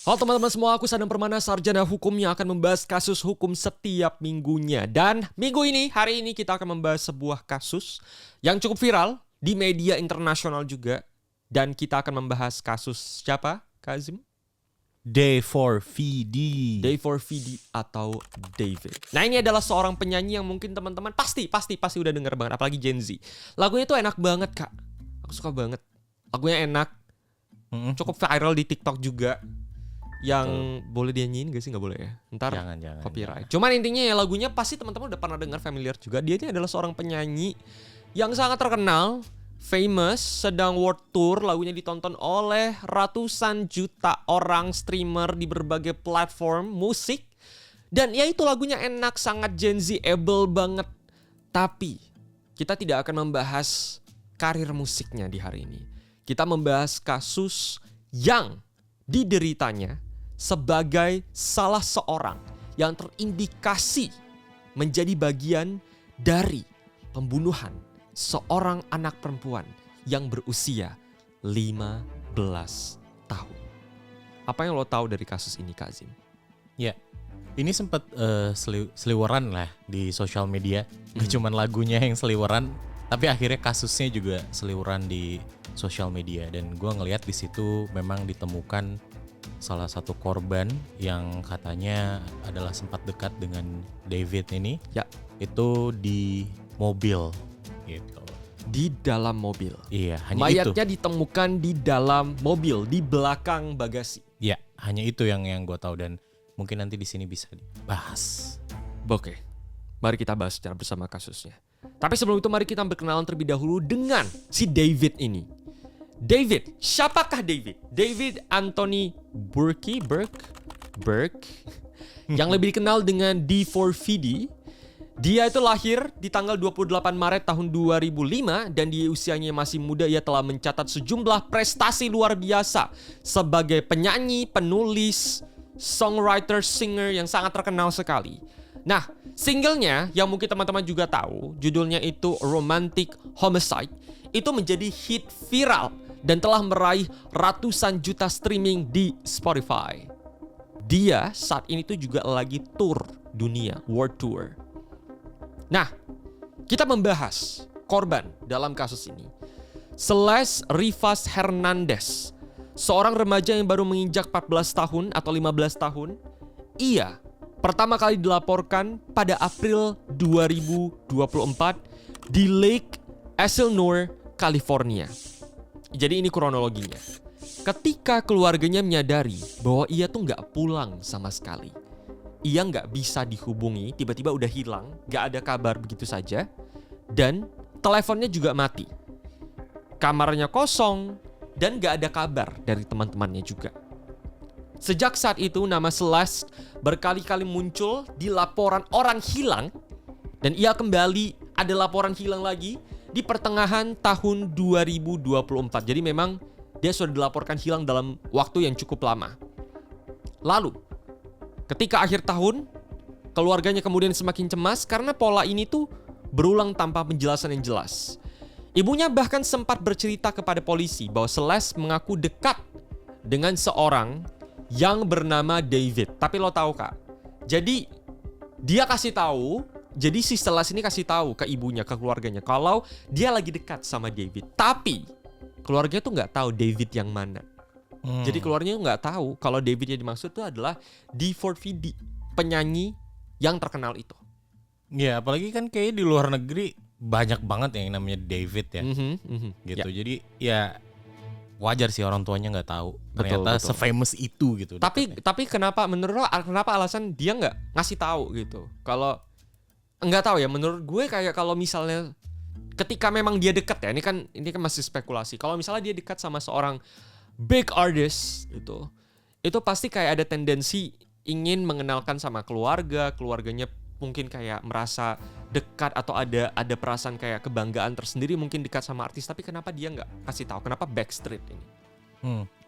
Halo teman-teman semua, aku Sadam Permana, sarjana hukum yang akan membahas kasus hukum setiap minggunya. Dan hari ini kita akan membahas sebuah kasus yang cukup viral di media internasional juga. Dan kita akan membahas kasus siapa, Kak Azim? D4VD atau David. Nah, ini adalah seorang penyanyi yang mungkin teman-teman pasti udah denger banget, apalagi Gen Z. Lagunya tuh enak banget, Kak. Aku suka banget. Lagunya enak. Cukup viral di TikTok juga. Yang boleh dinyanyiin gak sih? Gak boleh ya? Ntar jangan, copyright. Cuman intinya ya lagunya pasti teman-teman udah pernah dengar, familiar juga. Dia ini adalah seorang penyanyi yang sangat terkenal, famous, sedang world tour. Lagunya ditonton oleh ratusan juta orang streamer di berbagai platform musik. Dan ya itu lagunya enak, sangat Gen Z-able banget. Tapi kita tidak akan membahas karir musiknya di hari ini. Kita membahas kasus yang dideritanya sebagai salah seorang yang terindikasi menjadi bagian dari pembunuhan seorang anak perempuan yang berusia 15 tahun. Apa yang lo tahu dari kasus ini, Kak Zim? Ya, ini sempat seliweran lah di sosial media. Gak cuman lagunya yang seliweran, tapi akhirnya kasusnya juga seliweran di sosial media. Dan gue ngelihat di situ memang ditemukan salah satu korban yang katanya adalah sempat dekat dengan David ini. Ya, itu di mobil gitu. Di dalam mobil. Iya, hanya mayatnya itu. ditemukan di dalam mobil, di belakang bagasi. Ya, hanya itu yang gue tahu dan mungkin nanti di sini bisa dibahas. Oke, mari kita bahas secara bersama kasusnya. Tapi sebelum itu mari kita berkenalan terlebih dahulu dengan si David ini. David, siapakah David? David Anthony Burke, yang lebih dikenal dengan D4VD. Dia itu lahir di tanggal 28 Maret tahun 2005 dan di usianya masih muda ia telah mencatat sejumlah prestasi luar biasa sebagai penyanyi, penulis, songwriter, singer yang sangat terkenal sekali. Nah, singlenya yang mungkin teman-teman juga tahu, judulnya itu Romantic Homicide, itu menjadi hit viral dan telah meraih ratusan juta streaming di Spotify. Dia saat ini tuh juga lagi tour dunia, world tour. Nah, kita membahas korban dalam kasus ini. Celeste Rivas Hernandez, seorang remaja yang baru menginjak 14 tahun atau 15 tahun. Ia pertama kali dilaporkan pada April 2024 di Lake Elsinore, California. Jadi ini kronologinya. Ketika keluarganya menyadari bahwa ia tuh gak pulang sama sekali. Ia gak bisa dihubungi, tiba-tiba udah hilang, gak ada kabar begitu saja. Dan teleponnya juga mati. Kamarnya kosong dan gak ada kabar dari teman-temannya juga. Sejak saat itu nama Celeste berkali-kali muncul di laporan orang hilang. Dan ia kembali ada laporan hilang lagi di pertengahan tahun 2024. Jadi memang dia sudah dilaporkan hilang dalam waktu yang cukup lama. Lalu, ketika akhir tahun, keluarganya kemudian semakin cemas karena pola ini tuh berulang tanpa penjelasan yang jelas. Ibunya bahkan sempat bercerita kepada polisi bahwa Celeste mengaku dekat dengan seorang yang bernama David. Tapi lo tahu, Kak, jadi dia kasih tahu, jadi si Celeste ini kasih tahu ke ibunya, ke keluarganya kalau dia lagi dekat sama David. Tapi keluarganya tuh nggak tahu David yang mana. Jadi keluarganya nggak tahu kalau David yang dimaksud itu adalah D4VD, penyanyi yang terkenal itu. Ya, apalagi kan kayak di luar negeri banyak banget yang namanya David ya. Gitu. Ya. Jadi ya wajar sih orang tuanya nggak tahu ternyata betul. se-famous itu gitu. Tapi kenapa menurut lo, kenapa alasan dia nggak ngasih tahu gitu? Kalau nggak tahu ya, menurut gue kayak kalau misalnya ketika memang dia dekat ya, ini kan masih spekulasi. Kalau misalnya dia dekat sama seorang big artist itu pasti kayak ada tendensi ingin mengenalkan sama keluarganya mungkin kayak merasa dekat atau ada perasaan kayak kebanggaan tersendiri mungkin dekat sama artis. Tapi kenapa dia nggak kasih tahu? Kenapa backstreet ini?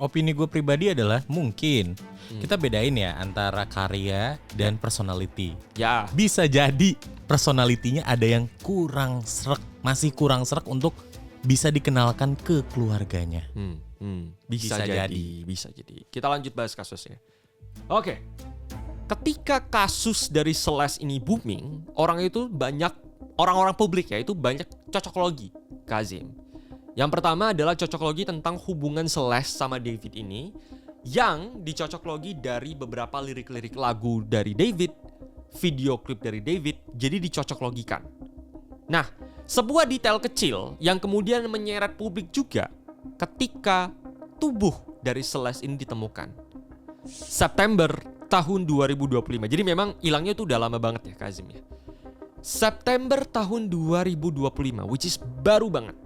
Opini gue pribadi adalah mungkin kita bedain ya antara karya dan personality. Ya, Bisa jadi personalitinya ada yang kurang srek, masih kurang srek untuk bisa dikenalkan ke keluarganya. Bisa jadi. Kita lanjut bahas kasusnya. Oke. Ketika kasus dari Celeste ini booming, orang-orang publik ya itu banyak cocok logi, Kazim. Yang pertama adalah cocok logi tentang hubungan Celeste sama David ini, yang dicocok logi dari beberapa lirik-lirik lagu dari David, video klip dari David, jadi dicocok logikan. Nah, sebuah detail kecil yang kemudian menyeret publik juga ketika tubuh dari Celeste ini ditemukan. September tahun 2025. Jadi memang hilangnya tuh udah lama banget ya Kazim ya. September tahun 2025, which is baru banget.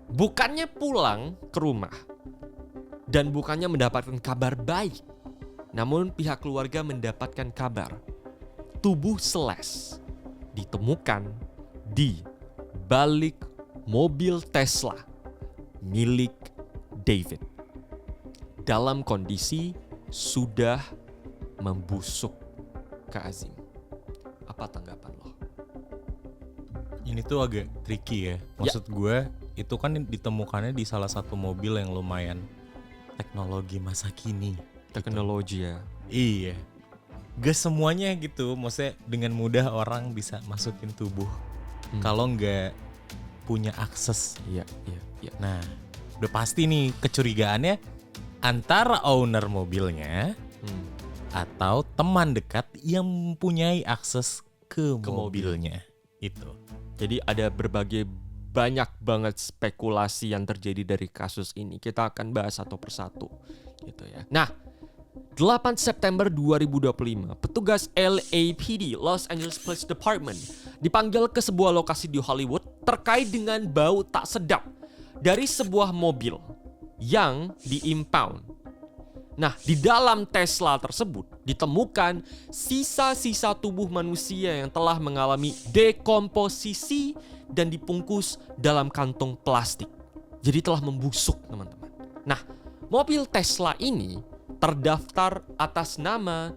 Bukannya pulang ke rumah dan bukannya mendapatkan kabar baik, namun pihak keluarga mendapatkan kabar tubuh Celeste ditemukan di balik mobil Tesla milik David dalam kondisi sudah membusuk. Kak Azim, apa tanggapan lo? Ini tuh agak tricky ya. Maksud gue itu kan ditemukannya di salah satu mobil yang lumayan teknologi masa kini. Teknologi ya. Iya. Gak semuanya gitu. Maksudnya dengan mudah orang bisa masukin tubuh kalau nggak punya akses. Iya. Nah, udah pasti nih kecurigaannya antara owner mobilnya atau teman dekat yang mempunyai akses ke mobilnya itu. Jadi ada banyak banget spekulasi yang terjadi dari kasus ini. Kita akan bahas satu persatu gitu ya. Nah, 8 September 2025, petugas LAPD, Los Angeles Police Department, dipanggil ke sebuah lokasi di Hollywood terkait dengan bau tak sedap dari sebuah mobil yang di-impound. Nah, di dalam Tesla tersebut ditemukan sisa-sisa tubuh manusia yang telah mengalami dekomposisi dan dibungkus dalam kantong plastik. Jadi telah membusuk, teman-teman. Nah, mobil Tesla ini terdaftar atas nama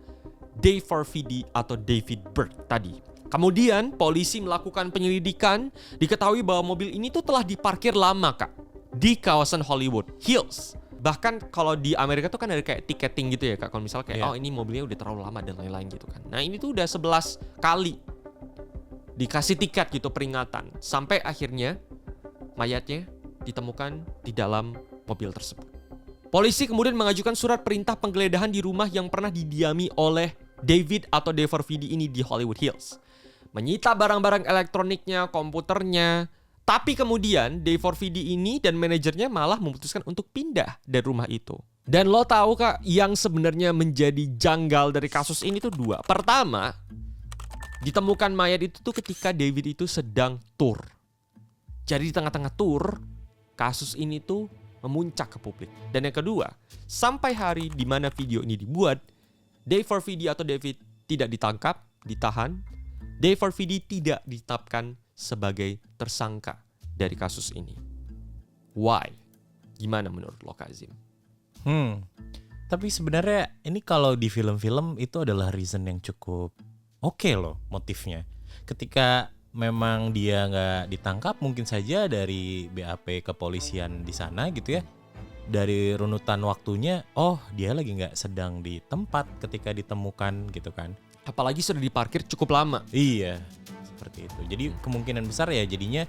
Day4VD atau David Berg tadi. Kemudian polisi melakukan penyelidikan, diketahui bahwa mobil ini tuh telah diparkir lama, Kak, di kawasan Hollywood Hills. Bahkan kalau di Amerika tuh kan ada kayak tiketing gitu ya Kak. Kalau misalnya kayak oh ini mobilnya udah terlalu lama dan lain-lain gitu kan. Nah ini tuh udah 11 kali dikasih tiket gitu peringatan. Sampai akhirnya mayatnya ditemukan di dalam mobil tersebut. Polisi kemudian mengajukan surat perintah penggeledahan di rumah yang pernah didiami oleh David atau Day4VD ini di Hollywood Hills. Menyita barang-barang elektroniknya, komputernya. Tapi kemudian Day4VD ini dan manajernya malah memutuskan untuk pindah dari rumah itu. Dan lo tahu Kak, yang sebenarnya menjadi janggal dari kasus ini tuh dua. Pertama, ditemukan mayat itu tuh ketika David itu sedang tour. Jadi di tengah-tengah tour, kasus ini tuh memuncak ke publik. Dan yang kedua, sampai hari di mana video ini dibuat, Day4VD atau David tidak ditangkap, ditahan. Day4VD tidak ditetapkan sebagai tersangka dari kasus ini. Why? Gimana menurut lo Kazim? Tapi sebenarnya ini kalau di film-film itu adalah reason yang cukup oke loh motifnya. Ketika memang dia nggak ditangkap, mungkin saja dari BAP kepolisian di sana gitu ya, dari runutan waktunya, oh dia lagi nggak sedang di tempat ketika ditemukan gitu kan. Apalagi sudah diparkir cukup lama. Iya, seperti itu. Jadi kemungkinan besar ya jadinya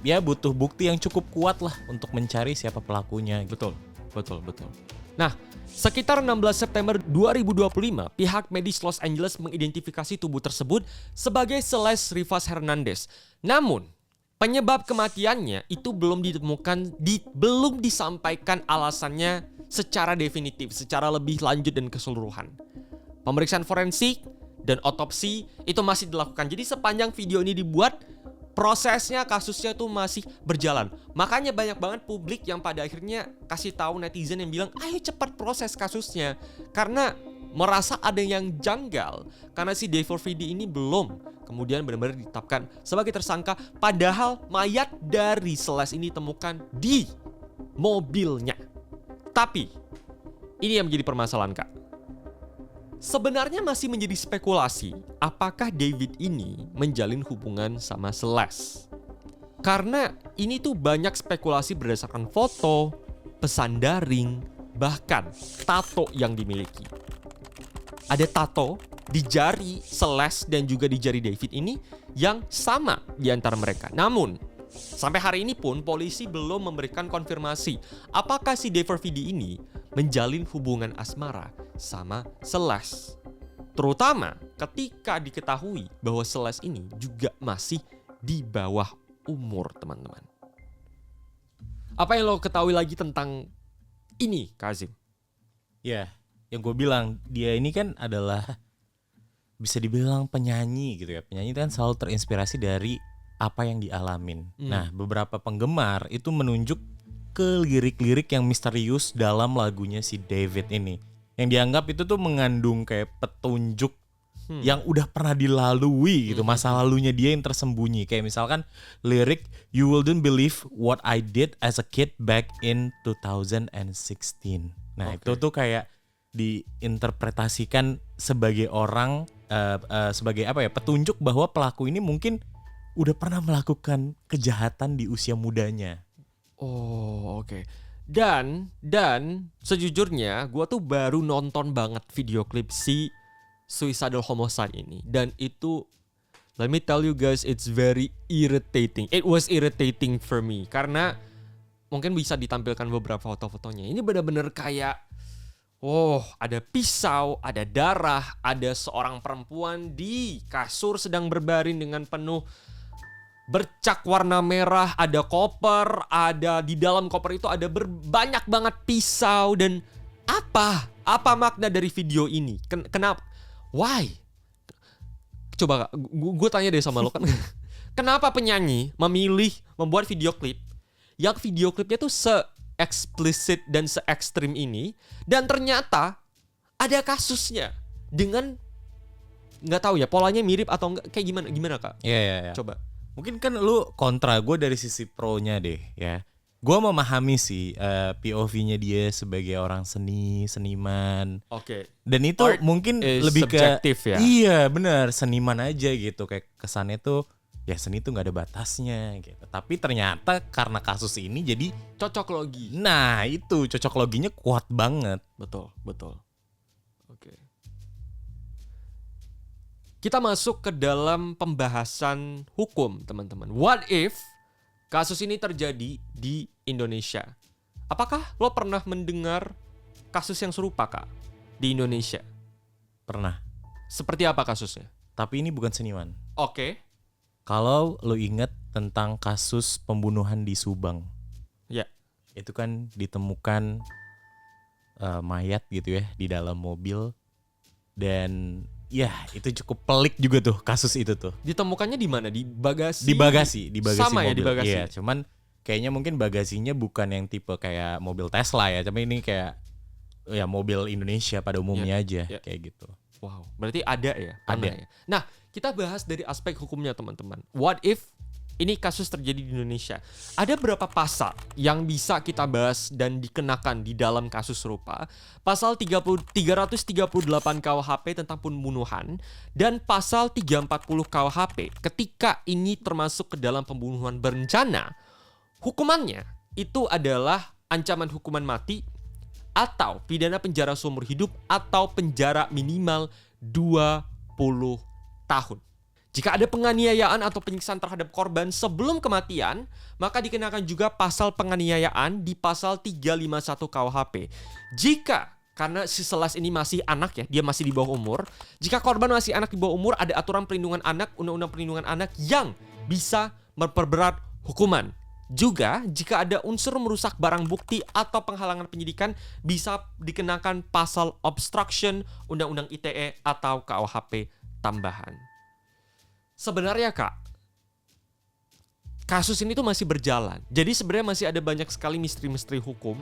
ya butuh bukti yang cukup kuat lah untuk mencari siapa pelakunya. Gitu. Betul. Nah, sekitar 16 September 2025, pihak medis Los Angeles mengidentifikasi tubuh tersebut sebagai Celeste Rivas Hernandez. Namun, penyebab kematiannya itu belum ditemukan, belum disampaikan alasannya secara definitif, secara lebih lanjut dan keseluruhan. Pemeriksaan forensik dan otopsi itu masih dilakukan. Jadi sepanjang video ini dibuat, prosesnya, kasusnya tuh masih berjalan. Makanya banyak banget publik yang pada akhirnya kasih tahu netizen yang bilang, ayo cepat proses kasusnya. Karena merasa ada yang janggal. Karena si Day4VD ini belum kemudian benar-benar ditetapkan sebagai tersangka. Padahal mayat dari Celeste ini ditemukan di mobilnya. Tapi, ini yang menjadi permasalahan Kak. Sebenarnya masih menjadi spekulasi apakah David ini menjalin hubungan sama Celeste. Karena ini tuh banyak spekulasi berdasarkan foto, pesan daring, bahkan tato yang dimiliki. Ada tato di jari Celeste dan juga di jari David ini yang sama di antara mereka. Namun, sampai hari ini pun polisi belum memberikan konfirmasi apakah si Deforvidi ini menjalin hubungan asmara sama Celeste. Terutama ketika diketahui bahwa Celeste ini juga masih di bawah umur, teman-teman. Apa yang lo ketahui lagi tentang ini, Kazim? Ya, yang gue bilang, dia ini kan adalah bisa dibilang penyanyi gitu ya. Penyanyi kan selalu terinspirasi dari apa yang dialamin. Nah, beberapa penggemar itu menunjuk ke lirik-lirik yang misterius dalam lagunya si David ini. Yang dianggap itu tuh mengandung kayak petunjuk yang udah pernah dilalui gitu. Masa lalunya dia yang tersembunyi. Kayak misalkan lirik "You wouldn't believe what I did as a kid back in 2016." Nah, itu tuh kayak diinterpretasikan sebagai orang sebagai apa ya, petunjuk bahwa pelaku ini mungkin udah pernah melakukan kejahatan di usia mudanya. Oh, oke. Dan sejujurnya gue tuh baru nonton banget video klip si Suicidal Homicide ini. Dan itu, let me tell you guys, it's very irritating. It was irritating for me. Karena mungkin bisa ditampilkan beberapa foto-fotonya. Ini benar-benar kayak, ada pisau, ada darah, ada seorang perempuan di kasur sedang berbaring dengan penuh bercak warna merah, ada koper, ada di dalam koper itu ada banyak banget pisau. Dan apa makna dari video ini? Kenapa? Why? Coba gue tanya deh sama lo kan. Kenapa penyanyi memilih membuat video klip yang video klipnya tuh se-eksplisit dan se-ekstrim ini, dan ternyata ada kasusnya dengan nggak tahu ya polanya mirip atau enggak, kayak gimana Kak? Iya. Coba. Mungkin kan lu kontra, gue dari sisi pro-nya deh ya. Gue memahami sih POV-nya dia sebagai orang seniman. Oke. Dan itu Art mungkin is lebih subjective ke ya? Iya benar, seniman aja gitu. Kayak kesannya tuh ya seni tuh gak ada batasnya gitu. Tapi ternyata karena kasus ini jadi Cocok logi. nah itu cocok loginya kuat banget. Betul. Oke. Kita masuk ke dalam pembahasan hukum, teman-teman. What if kasus ini terjadi di Indonesia? Apakah lo pernah mendengar kasus yang serupa, Kak, di Indonesia? Pernah. Seperti apa kasusnya? Tapi ini bukan seniman. Oke. Kalau lo inget tentang kasus pembunuhan di Subang. Ya. Itu kan ditemukan mayat gitu ya di dalam mobil. Dan ya itu cukup pelik juga tuh kasus itu tuh. Ditemukannya di mana? Di bagasi? Di bagasi Sama mobil. ya, di bagasi? Iya, cuman kayaknya mungkin bagasinya bukan yang tipe kayak mobil Tesla ya, tapi ini kayak ya mobil Indonesia pada umumnya aja kayak gitu. Wow, berarti ada ya? Ada. Ya? Nah, kita bahas dari aspek hukumnya, teman-teman. What if ini kasus terjadi di Indonesia? Ada berapa pasal yang bisa kita bahas dan dikenakan di dalam kasus serupa? Pasal 338 KUHP tentang pembunuhan dan pasal 340 KUHP ketika ini termasuk ke dalam pembunuhan berencana. Hukumannya itu adalah ancaman hukuman mati atau pidana penjara seumur hidup atau penjara minimal 20 tahun. Jika ada penganiayaan atau penyiksaan terhadap korban sebelum kematian, maka dikenakan juga pasal penganiayaan di pasal 351 KUHP. Jika karena si Celeste ini masih anak ya, dia masih di bawah umur. Jika korban masih anak di bawah umur, ada aturan perlindungan anak, undang-undang perlindungan anak yang bisa memperberat hukuman. Juga jika ada unsur merusak barang bukti atau penghalangan penyidikan, bisa dikenakan pasal obstruction, undang-undang ITE atau KUHP tambahan. Sebenarnya Kak, kasus ini tuh masih berjalan. Jadi sebenarnya masih ada banyak sekali misteri-misteri hukum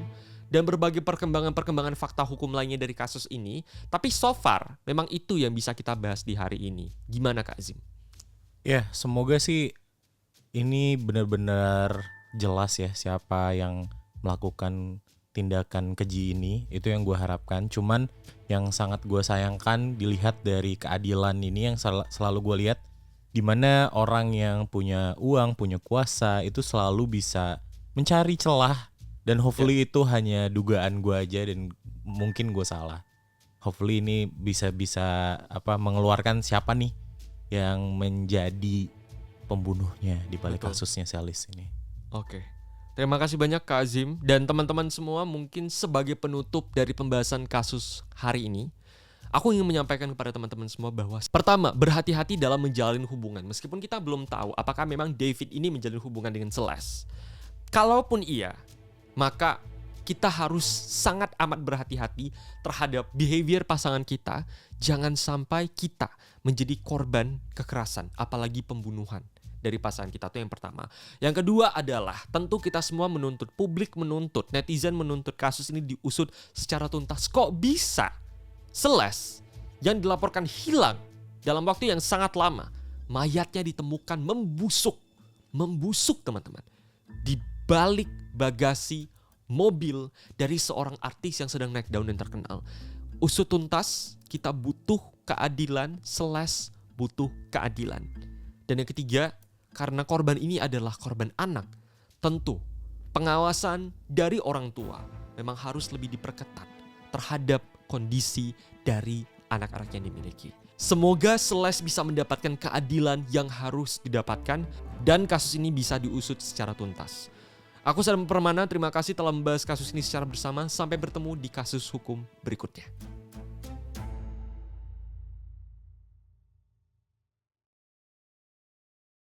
dan berbagai perkembangan-perkembangan fakta hukum lainnya dari kasus ini. Tapi so far, memang itu yang bisa kita bahas di hari ini. Gimana Kak Zim? Ya, semoga sih ini benar-benar jelas ya siapa yang melakukan tindakan keji ini. Itu yang gue harapkan. Cuman yang sangat gue sayangkan dilihat dari keadilan ini yang selalu gue lihat, Dimana orang yang punya uang, punya kuasa itu selalu bisa mencari celah, dan hopefully itu hanya dugaan gue aja dan mungkin gue salah. Hopefully ini bisa mengeluarkan siapa nih yang menjadi pembunuhnya di balik Betul. kasusnya si Alice ini. Oke. Terima kasih banyak Kak Azim dan teman-teman semua. Mungkin sebagai penutup dari pembahasan kasus hari ini, aku ingin menyampaikan kepada teman-teman semua bahwa pertama, berhati-hati dalam menjalin hubungan. Meskipun kita belum tahu apakah memang David ini menjalin hubungan dengan Celeste. Kalaupun iya, maka kita harus sangat amat berhati-hati terhadap behavior pasangan kita. Jangan sampai kita menjadi korban kekerasan, apalagi pembunuhan dari pasangan kita. Itu yang pertama. Yang kedua adalah tentu kita semua menuntut, publik menuntut, netizen menuntut kasus ini diusut secara tuntas. Kok bisa Celeste yang dilaporkan hilang dalam waktu yang sangat lama, mayatnya ditemukan membusuk teman-teman, di balik bagasi mobil dari seorang artis yang sedang naik daun dan terkenal. Usut tuntas, kita butuh keadilan, Celeste butuh keadilan. Dan yang ketiga, karena korban ini adalah korban anak, tentu pengawasan dari orang tua memang harus lebih diperketat terhadap kondisi dari anak-anak yang dimiliki. Semoga Celeste bisa mendapatkan keadilan yang harus didapatkan dan kasus ini bisa diusut secara tuntas. Aku Sadam Permana, terima kasih telah membahas kasus ini secara bersama. Sampai bertemu di kasus hukum berikutnya.